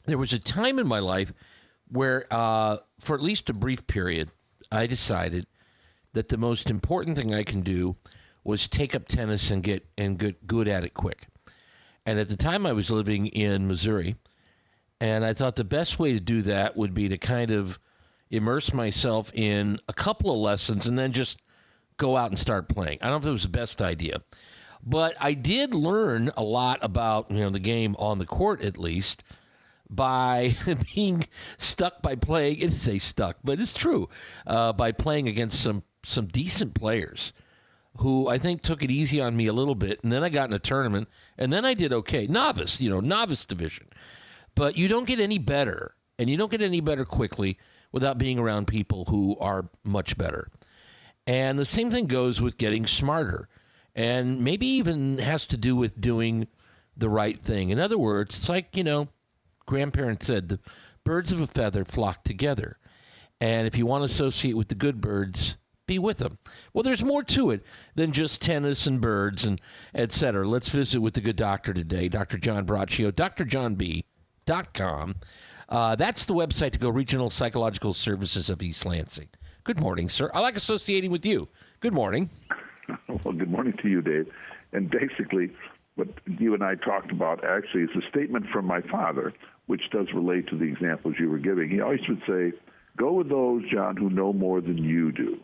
There was a time in my life where, for at least a brief period, I decided that the most important thing I can do was take up tennis and get good at it quick. And at the time, I was living in Missouri, and I thought the best way to do that would be to kind of immerse myself in a couple of lessons and then just go out and start playing. I don't know if it was the best idea, but I did learn a lot about the game on the court, at least by being stuck by playing. It's say stuck, but it's true. By playing against some decent players who I think took it easy on me a little bit, and then I got in a tournament, and then I did okay. Novice division. But you don't get any better, and you don't get any better quickly without being around people who are much better. And the same thing goes with getting smarter, and maybe even has to do with doing the right thing. In other words, it's like, grandparents said, the birds of a feather flock together. And if you want to associate with the good birds, be with them. Well, there's more to it than just tennis and birds and et cetera. Let's visit with the good doctor today, Dr. John Braccio, drjohnb.com. That's the website to go, Regional Psychological Services of East Lansing. Good morning, sir. I like associating with you. Good morning. Well, good morning to you, Dave. And basically, what you and I talked about actually is a statement from my father, which does relate to the examples you were giving. He always would say, go with those, John, who know more than you do.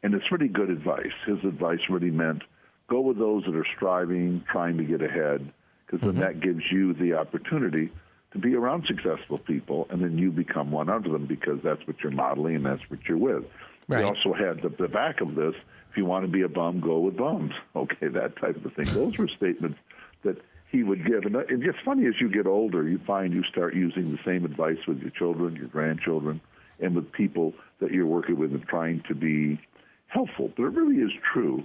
And it's really good advice. His advice really meant go with those that are striving, trying to get ahead, because then that gives you the opportunity to be around successful people, and then you become one of them because that's what you're modeling and that's what you're with. Right. We also had the back of this, if you want to be a bum, go with bums. Okay, that type of thing. Those were statements that he would give. And it's funny, as you get older, you find you start using the same advice with your children, your grandchildren, and with people that you're working with and trying to be helpful. But it really is true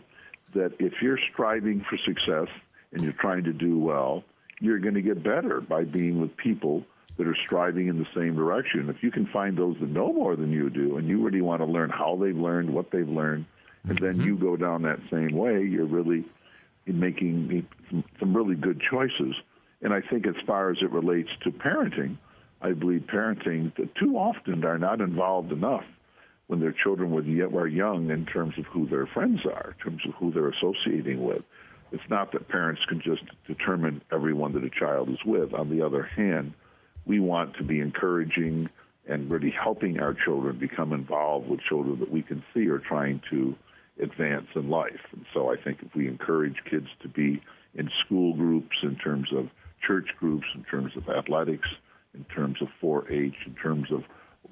that if you're striving for success and you're trying to do well, you're going to get better by being with people that are striving in the same direction. If you can find those that know more than you do, and you really want to learn how they've learned, what they've learned, and then you go down that same way, you're really making some really good choices. And I think as far as it relates to parenting, I believe parenting too often are not involved enough when their children were young in terms of who their friends are, in terms of who they're associating with. It's not that parents can just determine everyone that a child is with. On the other hand, we want to be encouraging and really helping our children become involved with children that we can see are trying to advance in life. And so I think if we encourage kids to be in school groups, in terms of church groups, in terms of athletics, in terms of 4-H, in terms of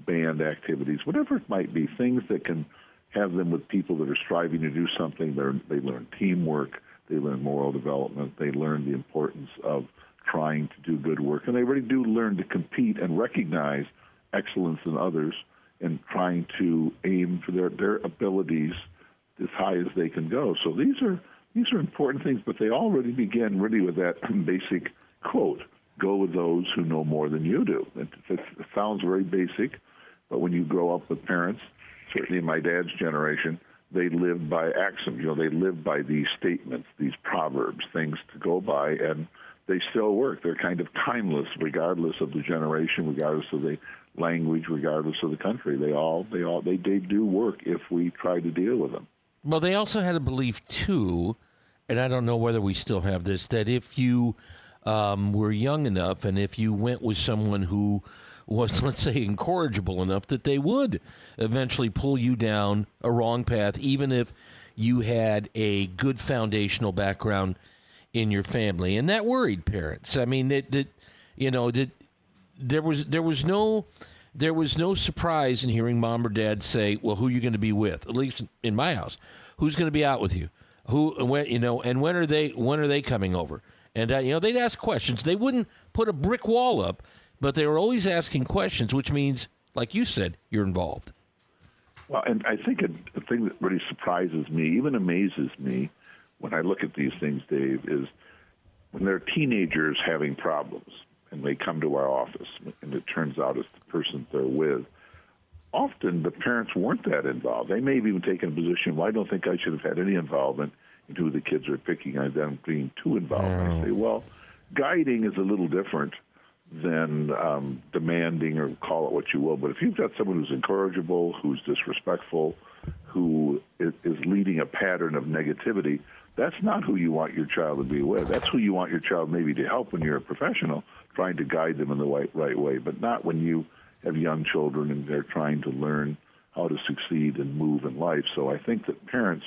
band activities, whatever it might be, things that can have them with people that are striving to do something. They learn teamwork, they learn moral development, they learn the importance of trying to do good work, and they really do learn to compete and recognize excellence in others and trying to aim for their abilities as high as they can go. So these are important things, but they all really begin really with that basic quote, go with those who know more than you do. It sounds very basic, but when you grow up with parents, certainly in my dad's generation, they lived by axioms. They lived by these statements, these proverbs, things to go by, and they still work. They're kind of timeless, regardless of the generation, regardless of the language, regardless of the country. They do work if we try to deal with them. Well, they also had a belief too, and I don't know whether we still have this, that if you were young enough and if you went with someone who was, let's say, incorrigible enough, that they would eventually pull you down a wrong path, even if you had a good foundational background in your family. And that worried parents. I mean, there was no surprise in hearing mom or dad say, well, who are you going to be with? At least in my house. Who's going to be out with you? And when are they coming over? And they'd ask questions. They wouldn't put a brick wall up, but they were always asking questions, which means, like you said, you're involved. Well, and I think a thing that really surprises me, even amazes me, when I look at these things, Dave, is when there are teenagers having problems and they come to our office, and it turns out it's the person they're with, often the parents weren't that involved. They may have even taken a position, well, I don't think I should have had any involvement in who the kids are picking on them being too involved. I say, well, guiding is a little different than demanding, or call it what you will. But if you've got someone who's incorrigible, who's disrespectful, who is leading a pattern of negativity, that's not who you want your child to be with. That's who you want your child maybe to help when you're a professional, trying to guide them in the right way, but not when you have young children and they're trying to learn how to succeed and move in life. So I think that parents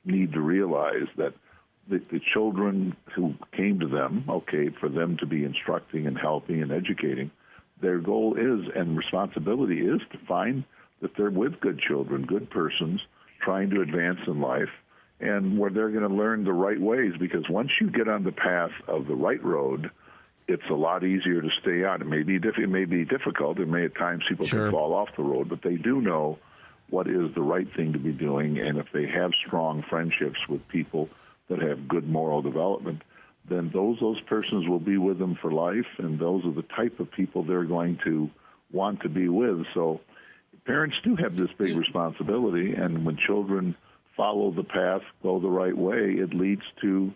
need to realize that the children who came to them, okay, for them to be instructing and helping and educating, their goal is and responsibility is to find that they're with good children, good persons, trying to advance in life, and where they're going to learn the right ways. Because once you get on the path of the right road, it's a lot easier to stay on. It may be difficult. It may at times people can fall off the road, but they do know what is the right thing to be doing. And if they have strong friendships with people that have good moral development, then those persons will be with them for life, and those are the type of people they're going to want to be with. So parents do have this big responsibility, and when children follow the path, go the right way, it leads to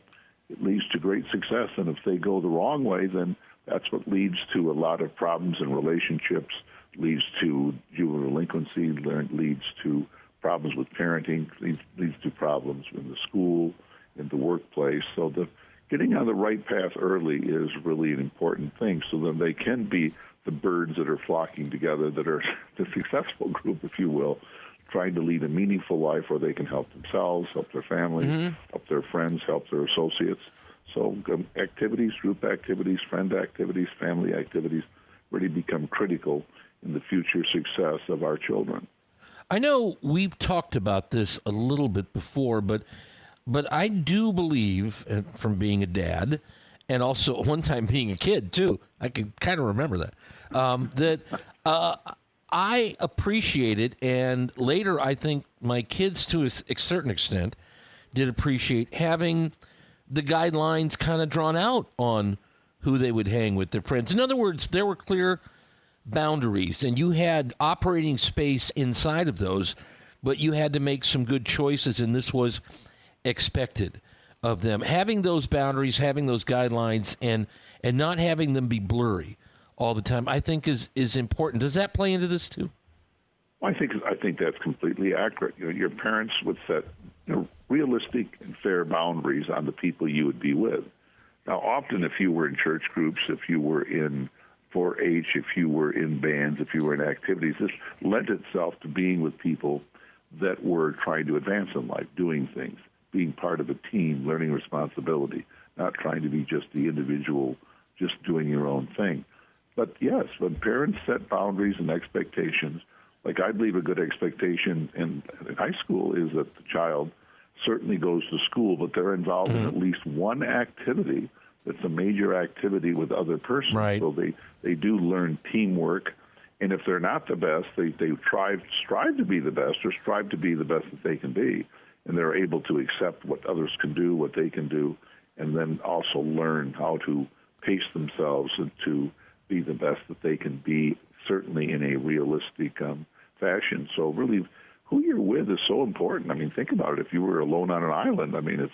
great success. And if they go the wrong way, then that's what leads to a lot of problems in relationships, leads to juvenile delinquency, leads to problems with parenting, leads to problems in the school, in the workplace. So getting on the right path early is really an important thing, so that they can be the birds that are flocking together, that are the successful group, if you will, trying to lead a meaningful life where they can help themselves, help their families, help their friends, help their associates. So activities, group activities, friend activities, family activities really become critical in the future success of our children. I know we've talked about this a little bit before, but I do believe, from being a dad, and also at one time being a kid too, I can kind of remember that, I appreciate it, and later I think my kids, to a certain extent, did appreciate having the guidelines kind of drawn out on who they would hang with their friends. In other words, there were clear boundaries, and you had operating space inside of those, but you had to make some good choices, and this was expected of them. Having those boundaries, having those guidelines, and not having them be blurry all the time, I think is important. Does that play into this too? Well, I think that's completely accurate. Your parents would set realistic and fair boundaries on the people you would be with. Now, often if you were in church groups, if you were in 4-H, if you were in bands, if you were in activities, this lent itself to being with people that were trying to advance in life, doing things, being part of a team, learning responsibility, not trying to be just the individual, just doing your own thing. But yes, when parents set boundaries and expectations, like I believe a good expectation in high school is that the child certainly goes to school, but they're involved in at least one activity that's a major activity with other persons. Right. So they do learn teamwork, and if they're not the best, they strive to be the best, or strive to be the best that they can be, and they're able to accept what others can do, what they can do, and then also learn how to pace themselves and to be the best that they can be, certainly in a realistic fashion. So really, who you're with is so important. I mean, think about it. If you were alone on an island, I mean, you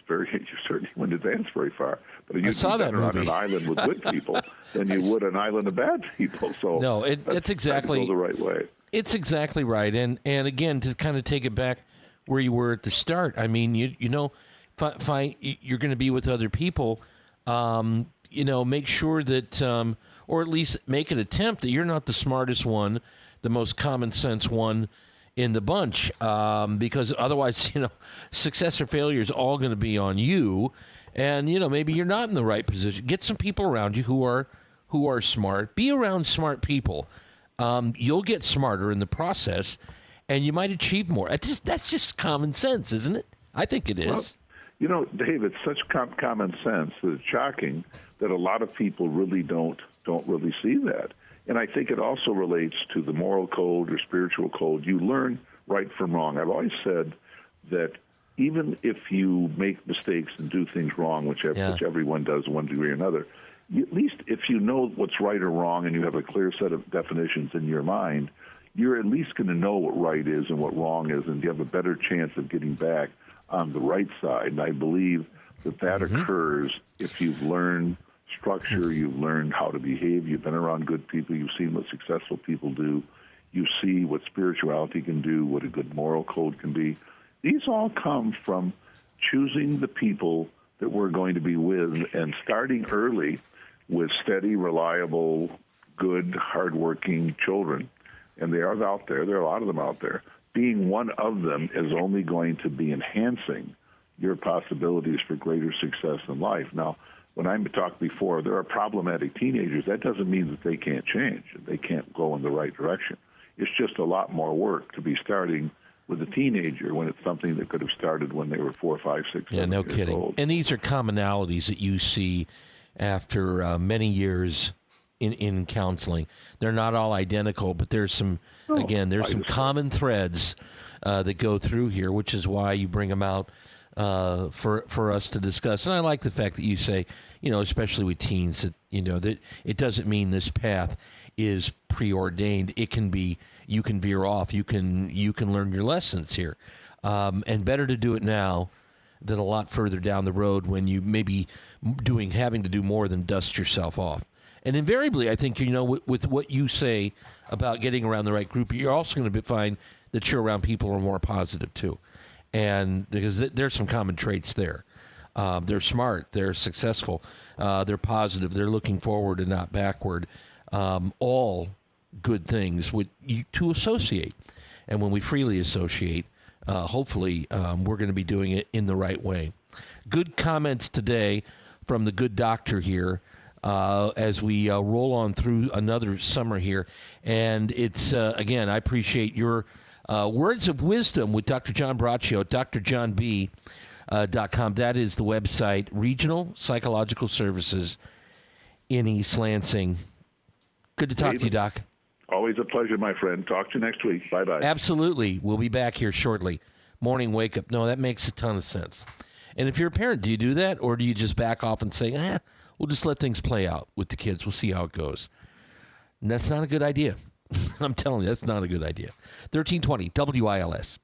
certainly wouldn't advance very far. But if you'd be better on an island with good people than you would an island of bad people. So no, it's exactly go the right way. It's exactly right. And again, to kind of take it back where you were at the start, I mean, you know, fine, you're going to be with other people. You know, make sure that, or at least make an attempt that you're not the smartest one, the most common sense one in the bunch, because otherwise, you know, success or failure is all going to be on you. And, you know, maybe you're not in the right position. Get some people around you who are smart. Be around smart people. You'll get smarter in the process, and you might achieve more. That's just common sense, isn't it? I think it is. Well, you know, Dave, it's such common sense that it's shocking that a lot of people really don't really see that. And I think it also relates to the moral code or spiritual code. You learn right from wrong. I've always said that even if you make mistakes and do things wrong, which everyone does to one degree or another, at least if you know what's right or wrong and you have a clear set of definitions in your mind, you're at least going to know what right is and what wrong is, and you have a better chance of getting back on the right side. And I believe that occurs if you've learned structure. You've learned how to behave. You've been around good people. You've seen what successful people do. You see what spirituality can do, what a good moral code can be. These all come from choosing the people that we're going to be with and starting early with steady, reliable, good, hardworking children. And they are out there. There are a lot of them out there. Being one of them is only going to be enhancing your possibilities for greater success in life. Now, when I talked before, there are problematic teenagers. That doesn't mean that they can't change. They can't go in the right direction. It's just a lot more work to be starting with a teenager when it's something that could have started when they were 4, 5, 6, 7 no years kidding. old. And these are commonalities that you see after many years in counseling. They're not all identical, but there's some common threads that go through here, which is why you bring them out for us to discuss. And I like the fact that you say, especially with teens, that that it doesn't mean this path is preordained. It can be, you can veer off, you can learn your lessons here, and better to do it now than a lot further down the road when you may be having to do more than dust yourself off. And invariably, I think, with what you say about getting around the right group, you're also going to find that you're around people who are more positive too. And because there's some common traits there. They're smart, they're successful, they're positive, they're looking forward and not backward. All good things to associate. And when we freely associate, hopefully we're going to be doing it in the right way. Good comments today from the good doctor here as we roll on through another summer here. And it's, again, I appreciate your words of wisdom with Dr. John Braccio, drjohnb.com. That is the website, Regional Psychological Services in East Lansing. Good to talk to you, Doc. Always a pleasure, my friend. Talk to you next week. Bye-bye. Absolutely. We'll be back here shortly. Morning wake-up. No, that makes a ton of sense. And if you're a parent, do you do that? Or do you just back off and say, we'll just let things play out with the kids. We'll see how it goes. And that's not a good idea. I'm telling you, that's not a good idea. 1320 WILS.